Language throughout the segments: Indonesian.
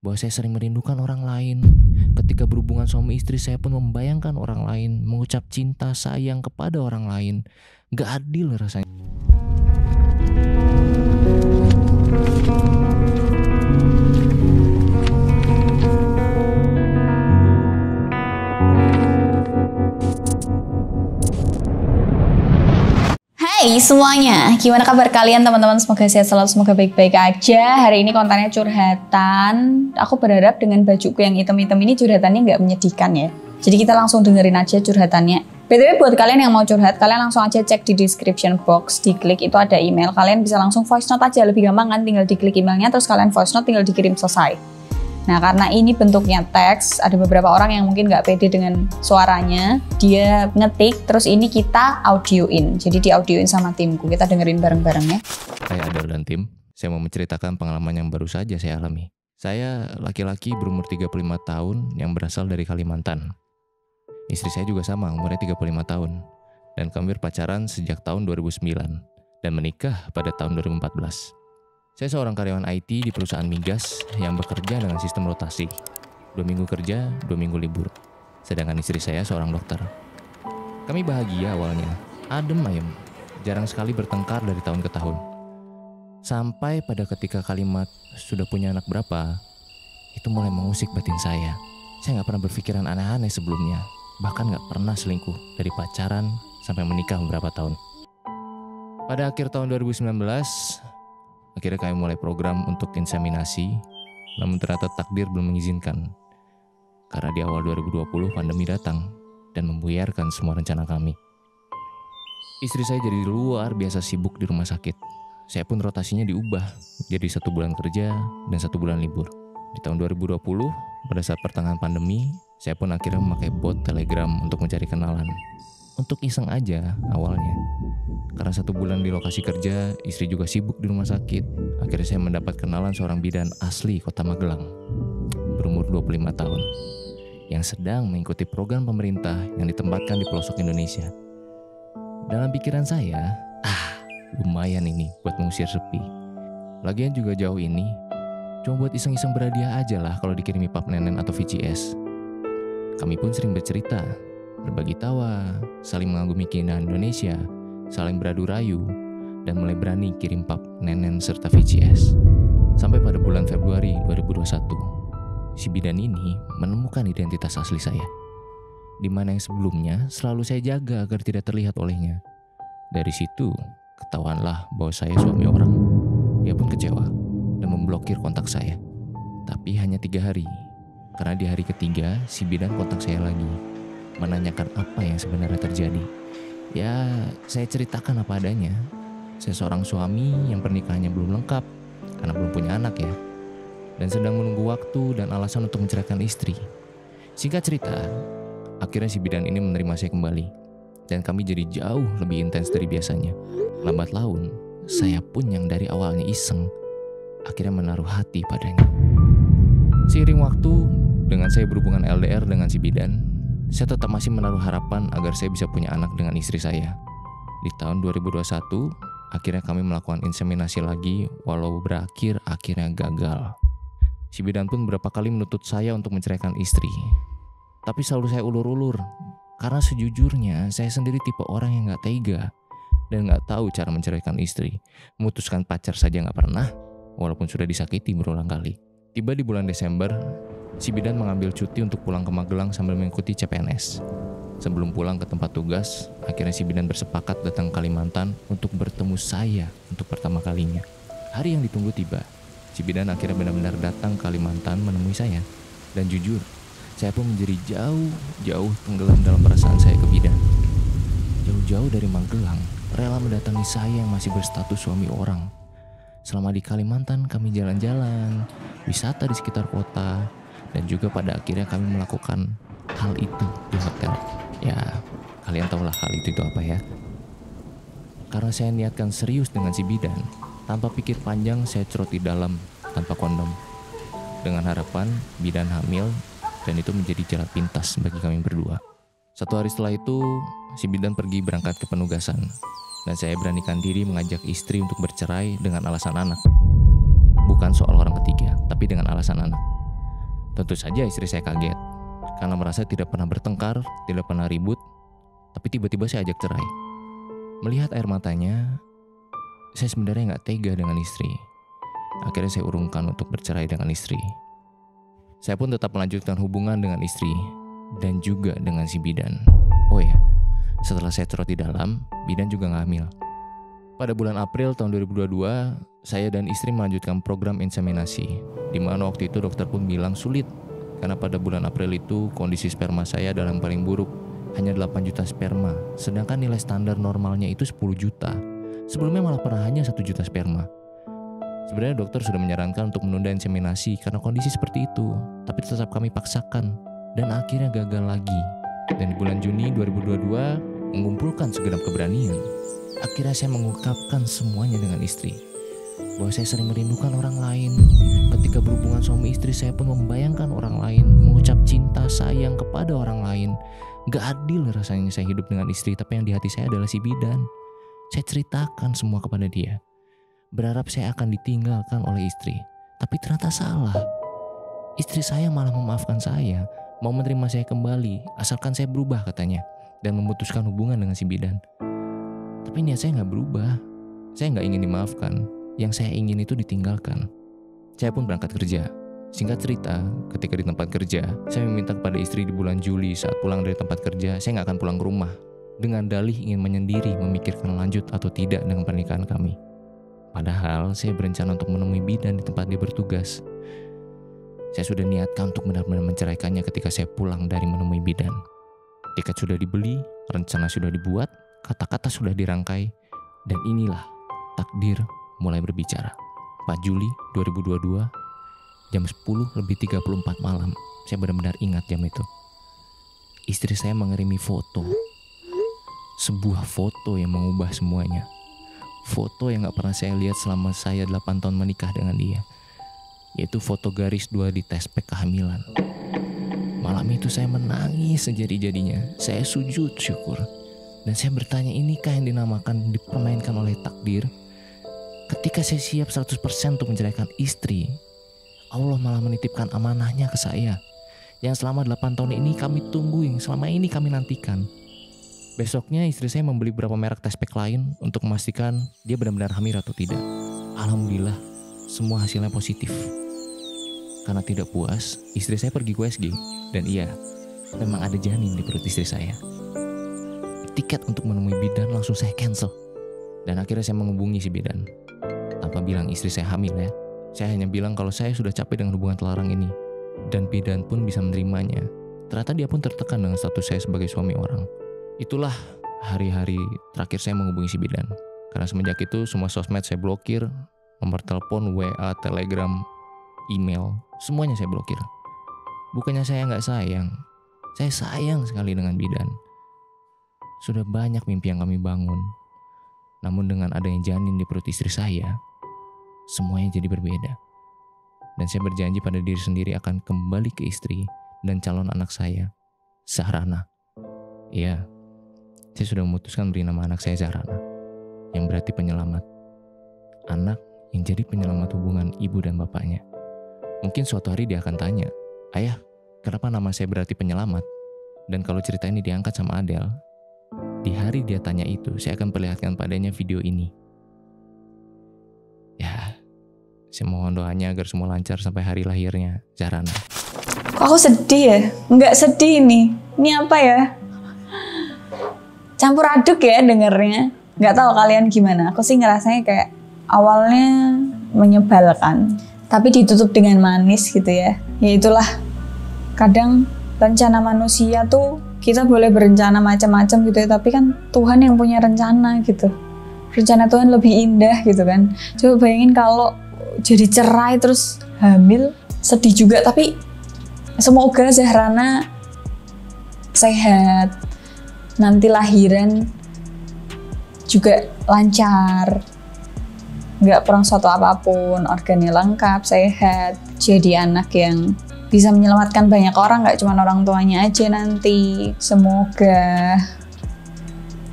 bahwa saya sering merindukan orang lain. Ketika berhubungan suami istri, saya pun membayangkan orang lain, mengucap cinta, sayang kepada orang lain. Gak adil rasanya. Hai semuanya, gimana kabar kalian teman-teman? Semoga sehat selalu, semoga baik-baik aja. Hari ini kontennya curhatan. Aku berharap dengan bajuku yang hitam-hitam ini curhatannya nggak menyedihkan ya. Jadi kita langsung dengerin aja curhatannya. BTW buat kalian yang mau curhat, kalian langsung aja cek di description box, diklik itu ada email. Kalian bisa langsung voice note aja, lebih gampang kan, tinggal diklik emailnya terus kalian voice note, tinggal dikirim, selesai. Nah karena ini bentuknya teks, ada beberapa orang yang mungkin nggak pede dengan suaranya, dia ngetik, terus ini kita audioin. Jadi di audioin sama timku, kita dengerin bareng-bareng ya. Hai Adel dan tim, saya mau menceritakan pengalaman yang baru saja saya alami. Saya laki-laki berumur 35 tahun yang berasal dari Kalimantan. Istri saya juga sama, umurnya 35 tahun. Dan kami berpacaran sejak tahun 2009 dan menikah pada tahun 2014. Saya seorang karyawan IT di perusahaan migas yang bekerja dengan sistem rotasi. 2 minggu kerja, 2 minggu libur. Sedangkan istri saya seorang dokter. Kami bahagia awalnya, adem ayem, jarang sekali bertengkar dari tahun ke tahun. Sampai pada ketika kalimat sudah punya anak berapa, itu mulai mengusik batin saya. Saya gak pernah berpikiran aneh-aneh sebelumnya, bahkan gak pernah selingkuh dari pacaran sampai menikah beberapa tahun. Pada akhir tahun 2019, akhirnya kami mulai program untuk inseminasi, namun ternyata takdir belum mengizinkan. Karena di awal 2020 pandemi datang dan membuyarkan semua rencana kami. Istri saya jadi luar biasa sibuk di rumah sakit. Saya pun rotasinya diubah jadi 1 bulan kerja dan 1 bulan libur. Di tahun 2020, pada saat pertengahan pandemi, saya pun akhirnya memakai bot Telegram untuk mencari kenalan. Untuk iseng aja awalnya. Karena 1 bulan di lokasi kerja, istri juga sibuk di rumah sakit. Akhirnya saya mendapat kenalan seorang bidan asli kota Magelang, berumur 25 tahun, yang sedang mengikuti program pemerintah yang ditempatkan di pelosok Indonesia. Dalam pikiran saya, lumayan ini buat mengusir sepi. Lagian juga jauh ini, cuma buat iseng-iseng berhadiah aja lah kalau dikirimi pap nenen atau VCS. Kami pun sering bercerita, berbagi tawa, saling mengagumi keindahan Indonesia, saling beradu rayu, dan mulai berani kirim pap nenen serta VCS. Sampai pada bulan Februari 2021, si bidan ini menemukan identitas asli saya, di mana yang sebelumnya selalu saya jaga agar tidak terlihat olehnya. Dari situ, ketahuanlah bahwa saya suami orang. Dia pun kecewa dan memblokir kontak saya. Tapi hanya 3 hari, karena di hari ketiga si bidan kontak saya lagi, menanyakan apa yang sebenarnya terjadi. Ya, saya ceritakan apa adanya. Saya seorang suami yang pernikahannya belum lengkap karena belum punya anak ya, dan sedang menunggu waktu dan alasan untuk menceraikan istri. Singkat cerita, akhirnya si bidan ini menerima saya kembali, dan kami jadi jauh lebih intens dari biasanya. Lambat laun, saya pun yang dari awalnya iseng, akhirnya menaruh hati padanya. Seiring waktu, dengan saya berhubungan LDR dengan si bidan, saya tetap masih menaruh harapan agar saya bisa punya anak dengan istri saya. Di tahun 2021, akhirnya kami melakukan inseminasi lagi, walau berakhir akhirnya gagal. Si bidan pun beberapa kali menuntut saya untuk menceraikan istri. Tapi selalu saya ulur-ulur, karena sejujurnya saya sendiri tipe orang yang gak tega dan gak tahu cara menceraikan istri. Memutuskan pacar saja gak pernah, walaupun sudah disakiti berulang kali. Tiba di bulan Desember, si bidan mengambil cuti untuk pulang ke Magelang sambil mengikuti CPNS. Sebelum pulang ke tempat tugas, akhirnya si bidan bersepakat datang ke Kalimantan untuk bertemu saya untuk pertama kalinya. Hari yang ditunggu tiba. Si bidan akhirnya benar-benar datang ke Kalimantan menemui saya. Dan jujur, saya pun menjadi jauh tenggelam dalam perasaan saya ke bidan. Jauh-jauh dari Magelang, rela mendatangi saya yang masih berstatus suami orang. Selama di Kalimantan kami jalan-jalan, wisata di sekitar kota, dan juga pada akhirnya kami melakukan hal itu di hotel. Ya, kalian tahulah hal itu apa ya. Karena saya niatkan serius dengan si bidan, tanpa pikir panjang saya cerot di dalam tanpa kondom. Dengan harapan bidan hamil, dan itu menjadi jalan pintas bagi kami berdua. 1 hari setelah itu, si bidan pergi berangkat ke penugasan, dan saya beranikan diri mengajak istri untuk bercerai dengan alasan anak. Bukan soal orang ketiga, tapi dengan alasan anak. Tentu saja istri saya kaget, karena merasa tidak pernah bertengkar, tidak pernah ribut, tapi tiba-tiba saya ajak cerai. Melihat air matanya, saya sebenarnya nggak tega dengan istri. Akhirnya saya urungkan untuk bercerai dengan istri. Saya pun tetap melanjutkan hubungan dengan istri, dan juga dengan si bidan. Oh ya, setelah saya cerot di dalam, bidan juga nggak hamil. Pada bulan April tahun 2022, saya dan istri melanjutkan program inseminasi, di mana waktu itu dokter pun bilang sulit, karena pada bulan April itu kondisi sperma saya adalah yang paling buruk, hanya 8 juta sperma, sedangkan nilai standar normalnya itu 10 juta. Sebelumnya malah pernah hanya 1 juta sperma. Sebenarnya dokter sudah menyarankan untuk menunda inseminasi karena kondisi seperti itu, tapi tetap kami paksakan, dan akhirnya gagal lagi. Dan di bulan Juni 2022, mengumpulkan segenap keberanian, akhirnya saya mengungkapkan semuanya dengan istri, bahwa saya sering merindukan orang lain. Ketika berhubungan suami istri, saya pun membayangkan orang lain, mengucap cinta, sayang kepada orang lain. Gak adil rasanya saya hidup dengan istri, tapi yang di hati saya adalah si bidan. Saya ceritakan semua kepada dia, berharap saya akan ditinggalkan oleh istri, tapi ternyata salah. Istri saya malah memaafkan saya, mau menerima saya kembali, asalkan saya berubah katanya, dan memutuskan hubungan dengan si bidan. Tapi niat saya gak berubah. Saya gak ingin dimaafkan. Yang saya ingin itu ditinggalkan. Saya pun berangkat kerja. Singkat cerita, ketika di tempat kerja, saya meminta kepada istri di bulan Juli saat pulang dari tempat kerja, saya gak akan pulang ke rumah, dengan dalih ingin menyendiri memikirkan lanjut atau tidak dengan pernikahan kami. Padahal saya berencana untuk menemui bidan di tempat dia bertugas. Saya sudah niatkan untuk benar-benar menceraikannya ketika saya pulang dari menemui bidan. Tiket sudah dibeli, rencana sudah dibuat, kata-kata sudah dirangkai, dan inilah takdir mulai berbicara. 4 Juli 2022, jam 10:34 malam. Saya benar-benar ingat jam itu. Istri saya mengirimi foto. Sebuah foto yang mengubah semuanya. Foto yang gak pernah saya lihat selama saya 8 tahun menikah dengan dia. Yaitu foto garis 2 di tespek kehamilan. Malam itu saya menangis sejadi-jadinya. Saya sujud syukur. Dan saya bertanya, inikah yang dinamakan dipermainkan oleh takdir? Ketika saya siap 100% untuk menceraikan istri, Allah malah menitipkan amanahnya ke saya, yang selama 8 tahun ini kami tungguin, selama ini kami nantikan. Besoknya istri saya membeli beberapa merek tespek lain untuk memastikan dia benar-benar hamil atau tidak. Alhamdulillah, semua hasilnya positif. Karena tidak puas, istri saya pergi ke USG. Dan iya, memang ada janin di perut istri saya. Tiket untuk menemui bidan langsung saya cancel. Dan akhirnya saya menghubungi si bidan. Tanpa bilang istri saya hamil ya. Saya hanya bilang kalau saya sudah capek dengan hubungan terlarang ini. Dan bidan pun bisa menerimanya. Ternyata dia pun tertekan dengan status saya sebagai suami orang. Itulah hari-hari terakhir saya menghubungi si bidan. Karena semenjak itu semua sosmed saya blokir. Nomor telepon, WA, Telegram, email, semuanya saya blokir. Bukannya saya nggak sayang. Saya sayang sekali dengan bidan. Sudah banyak mimpi yang kami bangun. Namun dengan adanya janin di perut istri saya, semuanya jadi berbeda. Dan saya berjanji pada diri sendiri akan kembali ke istri dan calon anak saya, Zahrana. Iya, saya sudah memutuskan beri nama anak saya Zahrana, yang berarti penyelamat. Anak yang jadi penyelamat hubungan ibu dan bapaknya. Mungkin suatu hari dia akan tanya, ayah, kenapa nama saya berarti penyelamat? Dan kalau cerita ini diangkat sama Adele, di hari dia tanya itu, saya akan perlihatkan padanya video ini. Ya, saya mohon doanya agar semua lancar sampai hari lahirnya Zahrana. Kok aku sedih ya? Nggak sedih ini. Ini apa ya? Campur aduk ya dengernya. Nggak tahu kalian gimana. Aku sih ngerasanya kayak awalnya menyebalkan, tapi ditutup dengan manis gitu ya. Ya itulah. Kadang rencana manusia tuh kita boleh berencana macam-macam gitu ya, tapi kan Tuhan yang punya rencana gitu. Rencana Tuhan lebih indah gitu kan. Coba bayangin kalau jadi cerai terus hamil, sedih juga, tapi semoga Zahrana sehat, nanti lahiran juga lancar, nggak kurang suatu apapun, organnya lengkap, sehat, jadi anak yang bisa menyelamatkan banyak orang, nggak cuma orang tuanya aja nanti. Semoga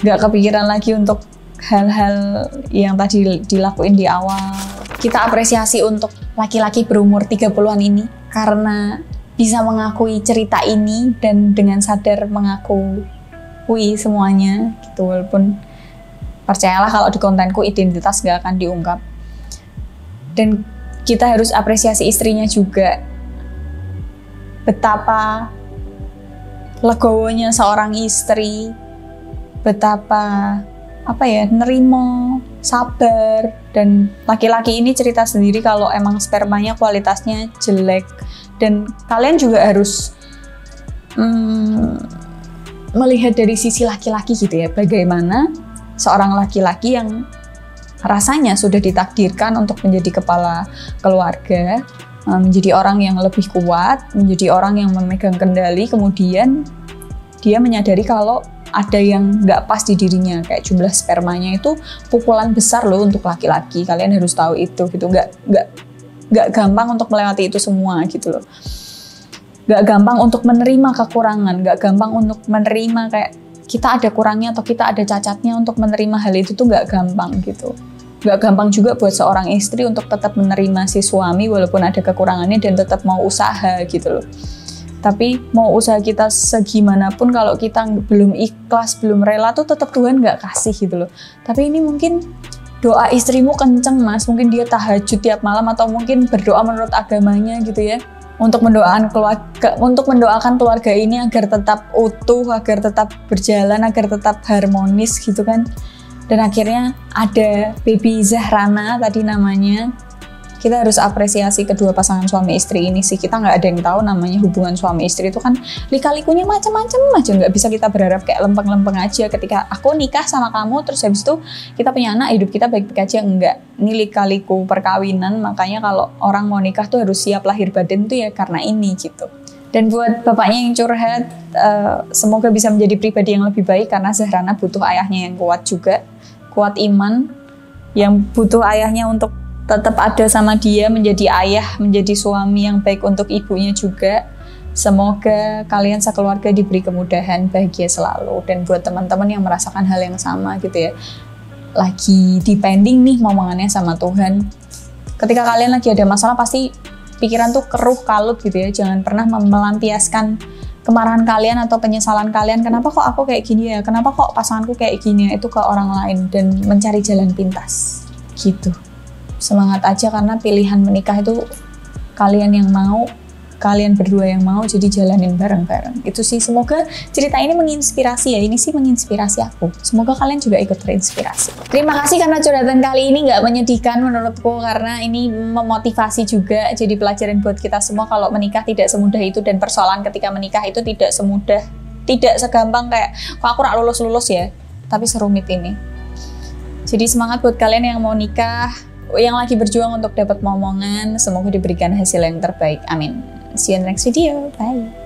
nggak kepikiran lagi untuk hal-hal yang tadi dilakuin di awal. Kita apresiasi untuk laki-laki berumur 30-an ini, karena bisa mengakui cerita ini dan dengan sadar mengakui semuanya gitu. Walaupun percayalah kalau di kontenku identitas gak akan diungkap. Dan kita harus apresiasi istrinya juga. Betapa legowonya seorang istri, betapa nerimo, sabar. Dan laki-laki ini cerita sendiri kalau emang spermanya kualitasnya jelek. Dan kalian juga harus melihat dari sisi laki-laki gitu ya, bagaimana seorang laki-laki yang rasanya sudah ditakdirkan untuk menjadi kepala keluarga, menjadi orang yang lebih kuat, menjadi orang yang memegang kendali, kemudian dia menyadari kalau ada yang nggak pas di dirinya, kayak jumlah spermanya itu pukulan besar loh untuk laki-laki. Kalian harus tahu itu gitu, nggak gampang untuk melewati itu semua gitu loh. Nggak gampang untuk menerima kekurangan, nggak gampang untuk menerima kayak kita ada kurangnya atau kita ada cacatnya, untuk menerima hal itu tuh nggak gampang gitu. Nggak gampang juga buat seorang istri untuk tetap menerima si suami walaupun ada kekurangannya dan tetap mau usaha gitu loh. Tapi mau usaha kita segimanapun kalau kita belum ikhlas, belum rela tuh tetap Tuhan nggak kasih gitu loh. Tapi ini mungkin doa istrimu kenceng mas, mungkin dia tahajud tiap malam atau mungkin berdoa menurut agamanya gitu ya. Untuk mendoakan keluarga ini agar tetap utuh, agar tetap berjalan, agar tetap harmonis gitu kan. Dan akhirnya ada baby Zahrana tadi namanya. Kita harus apresiasi kedua pasangan suami istri ini sih. Kita nggak ada yang tahu namanya hubungan suami istri itu kan lika-likunya macam-macam aja. Nggak bisa kita berharap kayak lempeng-lempeng aja ketika aku nikah sama kamu terus habis itu kita punya anak, hidup kita baik-baik aja. Enggak, ini lika-liku perkawinan. Makanya kalau orang mau nikah tuh harus siap lahir batin tuh ya karena ini gitu. Dan buat bapaknya yang curhat, semoga bisa menjadi pribadi yang lebih baik karena Zahrana butuh ayahnya yang kuat juga, kuat iman, yang butuh ayahnya untuk tetap ada sama dia, menjadi ayah, menjadi suami yang baik untuk ibunya juga. Semoga kalian sekeluarga diberi kemudahan, bahagia selalu. Dan buat teman-teman yang merasakan hal yang sama gitu ya, lagi depending nih ngomongannya sama Tuhan. Ketika kalian lagi ada masalah pasti pikiran tuh keruh kalut gitu ya. Jangan pernah melampiaskan kemarahan kalian atau penyesalan kalian, kenapa kok aku kayak gini ya, kenapa kok pasanganku kayak gini ya, itu ke orang lain, dan mencari jalan pintas gitu. Semangat aja karena pilihan menikah itu kalian yang mau, kalian berdua yang mau, jadi jalanin bareng-bareng. Itu sih, semoga cerita ini menginspirasi ya, ini sih menginspirasi aku. Semoga kalian juga ikut terinspirasi. Terima kasih karena curhatan kali ini nggak menyedihkan menurutku, karena ini memotivasi juga, jadi pelajaran buat kita semua kalau menikah tidak semudah itu, dan persoalan ketika menikah itu tidak semudah, tidak segampang kayak, kok aku rak lulus-lulus ya, tapi serumit ini. Jadi semangat buat kalian yang mau nikah, yang lagi berjuang untuk dapat momongan, semoga diberikan hasil yang terbaik. Amin. See you in the next video. Bye.